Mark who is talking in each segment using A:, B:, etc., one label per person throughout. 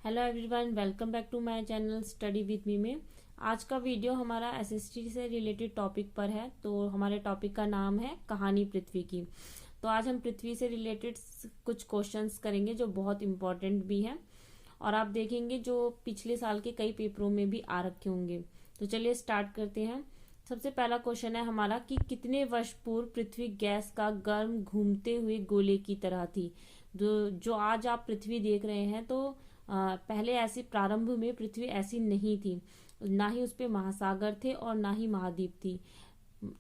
A: Hello everyone, welcome back to my channel study with me में। आज का video हमारा एसएसटी से रिलेटेड टॉपिक पर है। तो हमारे टॉपिक का नाम है कहानी पृथ्वी की। तो आज हम पृथ्वी से रिलेटेड कुछ क्वेश्चंस करेंगे जो बहुत इंपॉर्टेंट भी हैं और आप देखेंगे जो पिछले साल के कई पेपरों में भी आ रखे होंगे। तो चलिए स्टार्ट करते हैं। सबसे पहला क्वेश्चन है हमारा कि कितने वर्ष पूर्व पृथ्वी गैस का गर्म घूमते हुए गोले की तरह थी। जो आज आप पृथ्वी देख रहे हैं तो पहले ऐसी प्रारंभ में पृथ्वी ऐसी नहीं थी, ना ही उस पे महासागर थे और ना ही महाद्वीप थी।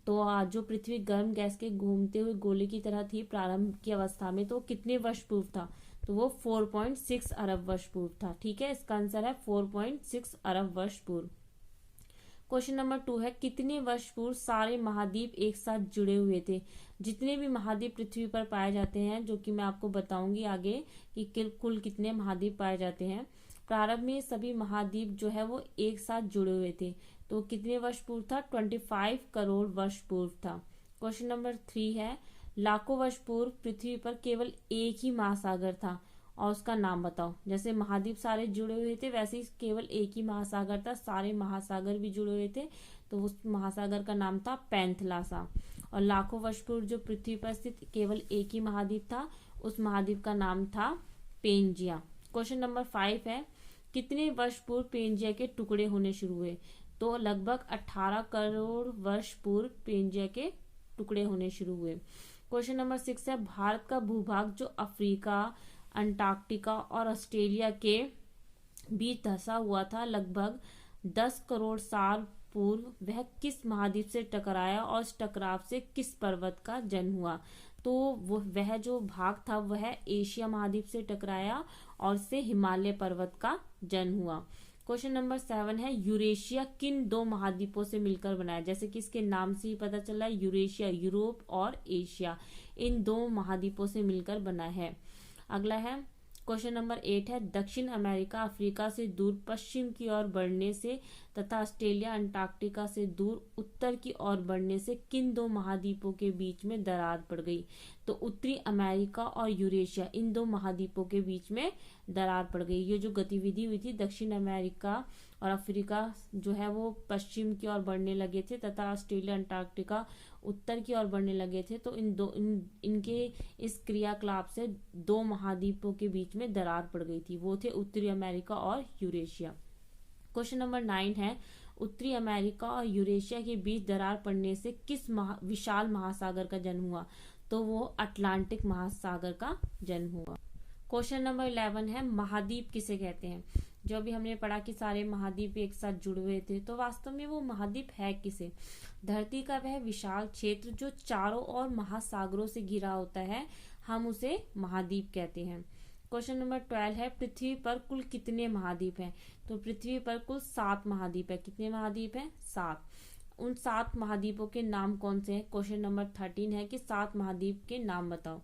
A: तो जो पृथ्वी गर्म गैस के घूमते हुए गोले की तरह थी प्रारंभ की अवस्था में, तो कितने वर्ष पूर्व था? तो वो 4.6 अरब वर्ष पूर्व था। ठीक है, इसका आंसर है 4.6 अरब वर्ष पूर्व। क्वेश्चन नंबर 2 है कितने वर्ष पूर्व सारे महाद्वीप एक साथ जुड़े हुए थे? जितने भी महाद्वीप पृथ्वी पर पाए जाते हैं, जो कि मैं आपको बताऊंगी आगे कि कुल कितने महाद्वीप पाए जाते हैं, प्रारंभ में सभी महाद्वीप जो है वो एक साथ जुड़े हुए थे। तो कितने वर्ष पूर्व था? 25 करोड़ वर्ष पूर्व था। क्वेश्चन नंबर 3 है लाखों वर्ष पूर्व पृथ्वी पर केवल एक ही महासागर था और उसका नाम बताओ। जैसे महाद्वीप सारे जुड़े हुए थे वैसे ही केवल एक ही महासागर था, सारे महासागर भी जुड़े हुए थे। तो उस महासागर का नाम था पैंथलासा। और लाखों वर्ष पूर्व जो पृथ्वी पर स्थित केवल एक ही महाद्वीप था, उस महाद्वीप का नाम था पेंजिया। क्वेश्चन नंबर 5 है कितने वर्ष पूर्व पेंजिया के टुकड़े होने शुरू हुए? तो लगभग 18 करोड़ वर्ष पूर्व पेंजिया के टुकड़े होने शुरू हुए। क्वेश्चन नंबर 6 है भारत का भूभाग जो अफ्रीका, अंटार्कटिका और ऑस्ट्रेलिया के बीच धंसा हुआ था, लगभग 10 करोड़ साल पूर्व वह किस महाद्वीप से टकराया और इस टकराव से किस पर्वत का जन्म हुआ? तो वह जो भाग था वह एशिया महाद्वीप से टकराया और इससे हिमालय पर्वत का जन्म हुआ। क्वेश्चन नंबर 7 है यूरेशिया किन दो महाद्वीपों से मिलकर बना है? जैसे कि इसके नाम से ही पता चला है, यूरेशिया यूरोप और एशिया, इन दो महाद्वीपों से मिलकर बना है। अगला है क्वेश्चन नंबर 8 है दक्षिण अमेरिका अफ्रीका से दूर पश्चिम की ओर बढ़ने से तथा ऑस्ट्रेलिया अंटार्कटिका से दूर उत्तर की ओर बढ़ने से किन दो महाद्वीपों के बीच में दरार पड़ गई? तो उत्तरी अमेरिका और यूरेशिया, इन दो महाद्वीपों के बीच में दरार पड़ गई। ये जो गतिविधि हुई थी, दक्षिण अमेरिका और अफ्रीका जो है वो पश्चिम की ओर बढ़ने लगे थे तथा ऑस्ट्रेलिया अंटार्कटिका उत्तर की ओर बढ़ने लगे थे। तो इनके इस क्रियाकलाप से दो महाद्वीपों के बीच में दरार पड़ गई थी, वो थे उत्तरी अमेरिका और यूरेशिया। क्वेश्चन नंबर 9 है उत्तरी अमेरिका और यूरेशिया के बीच दरार पड़ने से किस विशाल महासागर का जन्म हुआ? तो वो अटलांटिक महासागर का जन्म हुआ। क्वेश्चन नंबर 11 है महाद्वीप किसे कहते हैं? जो अभी हमने पढ़ा कि सारे महाद्वीप एक साथ जुड़े हुए थे, तो वास्तव में वो महाद्वीप है किसे? धरती का वह विशाल क्षेत्र जो चारों ओर महासागरों से घिरा होता है, हम उसे महाद्वीप कहते हैं। क्वेश्चन नंबर 12 है पृथ्वी पर कुल कितने महाद्वीप हैं? तो पृथ्वी पर कुल 7 महाद्वीप है। कितने महाद्वीप हैं? 7। उन 7 महाद्वीपों के नाम कौन से हैं? क्वेश्चन नंबर 13 है कि 7 महाद्वीप के नाम बताओ।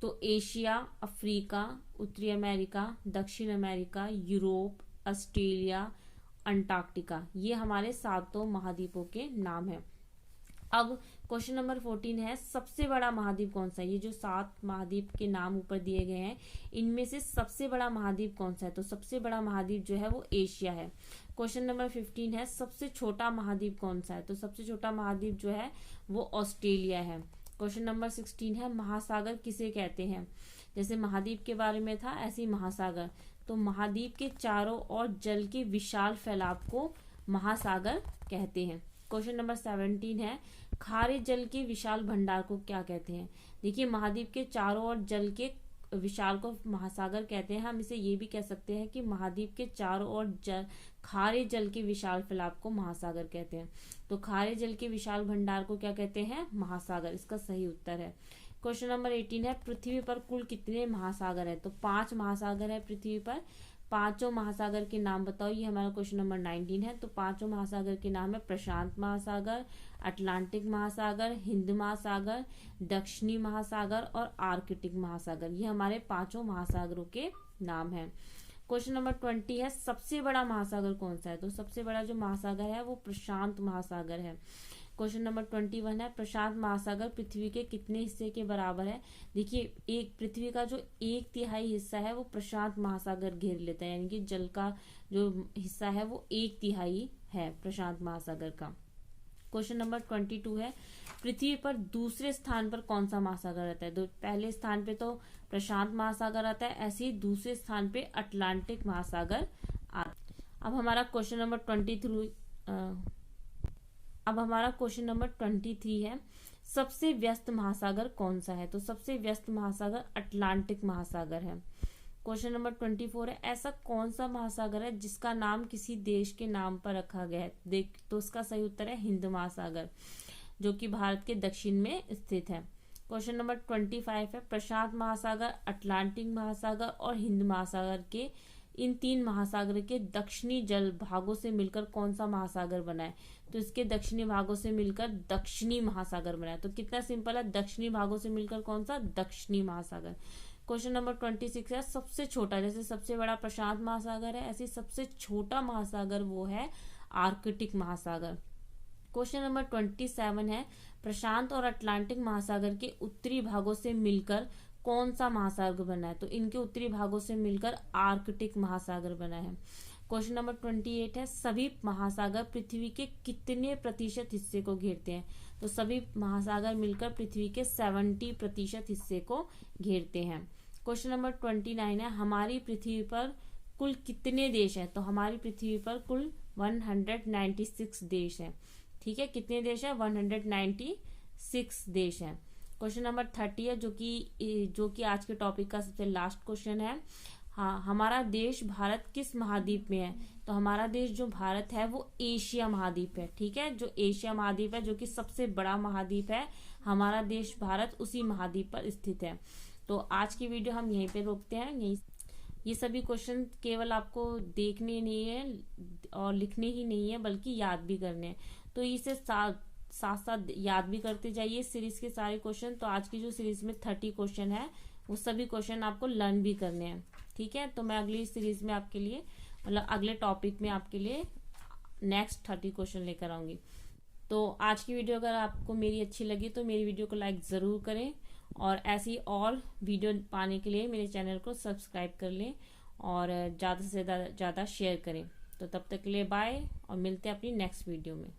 A: तो एशिया, अफ्रीका, उत्तरी अमेरिका, दक्षिण अमेरिका, यूरोप, ऑस्ट्रेलिया, अंटार्कटिका, ये हमारे 7 महाद्वीपों के नाम हैं। अब क्वेश्चन नंबर 14 है सबसे बड़ा महाद्वीप कौन सा है? ये जो 7 महाद्वीप के नाम ऊपर दिए गए हैं, इनमें से सबसे बड़ा महाद्वीप कौन सा है? तो सबसे बड़ा महाद्वीप जो है वो एशिया है। क्वेश्चन नंबर 15 है सबसे छोटा महाद्वीप कौन सा है? तो सबसे छोटा महाद्वीप जो है वो ऑस्ट्रेलिया है। क्वेश्चन नंबर 16 है महासागर किसे कहते हैं? जैसे महाद्वीप के बारे में था, ऐसे ही महासागर। तो महाद्वीप के चारों ओर जल के विशाल फैलाव को महासागर कहते हैं। क्वेश्चन नंबर 17 है खारे जल के विशाल भंडार को क्या कहते हैं? देखिए महाद्वीप के चारों ओर जल के विशाल को महासागर कहते हैं। हम इसे ये भी कह सकते हैं कि महाद्वीप के चारों ओर खारे जल के विशाल फैलाव को महासागर कहते हैं। तो खारे जल के विशाल भंडार को क्या कहते हैं? महासागर, इसका सही उत्तर है। क्वेश्चन नंबर 18 है पृथ्वी पर कुल कितने महासागर है? तो 5 महासागर है पृथ्वी पर। पांचों महासागर के नाम बताओ, ये हमारा क्वेश्चन नंबर 19 है। तो पांचों महासागर के नाम है प्रशांत महासागर, अटलांटिक महासागर, हिंद महासागर, दक्षिणी महासागर और आर्कटिक महासागर। ये हमारे 5 महासागरों के नाम हैं। क्वेश्चन नंबर 20 है सबसे बड़ा महासागर कौन सा है? तो सबसे बड़ा जो महासागर है वो प्रशांत महासागर है। क्वेश्चन नंबर 21 है, प्रशांत महासागर पृथ्वी के कितने हिस्से के बराबर है। देखिए, एक पृथ्वी का जो 1/3 हिस्सा है वो प्रशांत महासागर घेर लेता है, यानी कि जल का जो हिस्सा है वो 1/3 है प्रशांत महासागर का। क्वेश्चन नंबर 22 है, पृथ्वी पर दूसरे स्थान पर कौन सा महासागर आता है। पहले स्थान पे तो प्रशांत महासागर आता है, ऐसे ही दूसरे स्थान पे अटलांटिक महासागर आता है। अब हमारा क्वेश्चन नंबर 23 है, सबसे व्यस्त महासागर कौन सा है। तो सबसे व्यस्त महासागर अटलांटिक महासागर है। क्वेश्चन नंबर 24 है, ऐसा कौन सा महासागर है जिसका नाम किसी देश के नाम पर रखा गया है। तो उसका सही उत्तर है हिंद महासागर, जो कि भारत के दक्षिण में स्थित है। क्वेश्चन नंबर 25 है, प्रशांत महासागर, अटलांटिक महासागर और हिंद महासागर के इन 3 महासागर के दक्षिणी जल भागों से मिलकर कौन सा महासागर बना है। तो इसके दक्षिणी भागों से मिलकर दक्षिणी महासागर बना है। तो कितना सिंपल है, दक्षिणी भागों से मिलकर कौन सा, दक्षिणी महासागर। क्वेश्चन नंबर 26 है, सबसे छोटा, जैसे सबसे बड़ा प्रशांत महासागर है, ऐसे सबसे छोटा महासागर वो है आर्कटिक महासागर। क्वेश्चन नंबर 27 है, प्रशांत और अटलांटिक महासागर के उत्तरी भागों से मिलकर कौन सा महासागर बना है। तो इनके उत्तरी भागों से मिलकर आर्कटिक महासागर बना है। क्वेश्चन नंबर 28 है, सभी महासागर पृथ्वी के कितने प्रतिशत हिस्से को घेरते हैं। तो सभी महासागर मिलकर पृथ्वी के 70% हिस्से को घेरते हैं। क्वेश्चन नंबर 29 है, हमारी पृथ्वी पर कुल कितने देश हैं। तो हमारी पृथ्वी पर कुल 196 देश हैं। ठीक है, कितने देश हैं, 196 देश हैं। क्वेश्चन नंबर 30 है, जो कि आज के टॉपिक का सबसे लास्ट क्वेश्चन है। हाँ, हमारा देश भारत किस महाद्वीप में है। तो हमारा देश जो भारत है वो एशिया महाद्वीप है। ठीक है, जो एशिया महाद्वीप है, जो कि सबसे बड़ा महाद्वीप है, हमारा देश भारत उसी महाद्वीप पर स्थित है। तो आज की वीडियो हम यहीं पे रोकते हैं। ये सभी क्वेश्चन केवल आपको देखने नहीं है और लिखने ही नहीं है, बल्कि याद भी करने हैं। तो इसे साथ साथ याद भी करते जाइए सीरीज के सारे क्वेश्चन। तो आज की जो सीरीज में 30 क्वेश्चन है, वो सभी क्वेश्चन आपको लर्न भी करने हैं। ठीक है, तो मैं अगली सीरीज में आपके लिए, मतलब अगले टॉपिक में आपके लिए नेक्स्ट 30 क्वेश्चन लेकर आऊंगी। तो आज की वीडियो अगर आपको मेरी अच्छी लगी तो मेरी वीडियो को लाइक ज़रूर करें, और ऐसी और वीडियो पाने के लिए मेरे चैनल को सब्सक्राइब कर लें और ज़्यादा से ज़्यादा शेयर करें। तो तब तक के लिए बाय, और मिलते हैं अपनी नेक्स्ट वीडियो में।